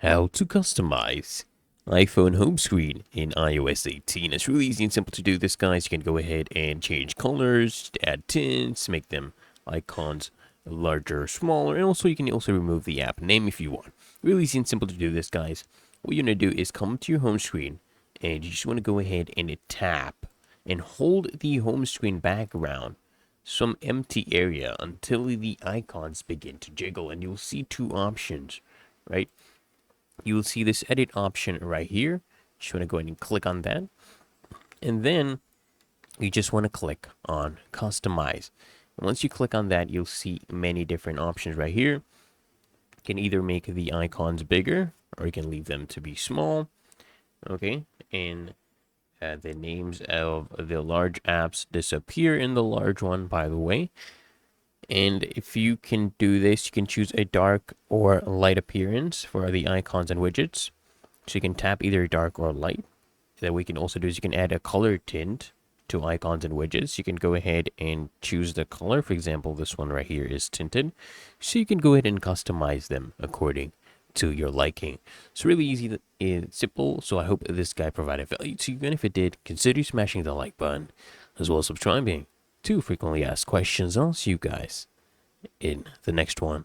How to customize iPhone home screen in iOS 18. It's really easy and simple to do this, guys. You can go ahead and change colors, add tints, make them icons larger or smaller, and also you can also remove the app name if you want. Really easy and simple to do this, guys. What you're going to do is come to your home screen, and you just want to go ahead and tap and hold the home screen background some empty area until the icons begin to jiggle, and you'll see two options, right? You will see this edit option right here. Just want to go ahead and click on that. And then you just want to click on customize. And once you click on that, you'll see many different options right here. You can either make the icons bigger or you can leave them to be small. Okay. And the names of the large apps disappear in the large one, by the way. And if you can do this, you can choose a dark or light appearance for the icons and widgets. So you can tap either dark or light. That we can also do is you can add a color tint to icons and widgets. You can go ahead and choose the color. For example, this one right here is tinted. So you can go ahead and customize them according to your liking. It's really easy and simple. So I hope this guide provided value to you. And if it did, consider smashing the like button as well as subscribing to frequently asked questions. I'll see you guys in the next one.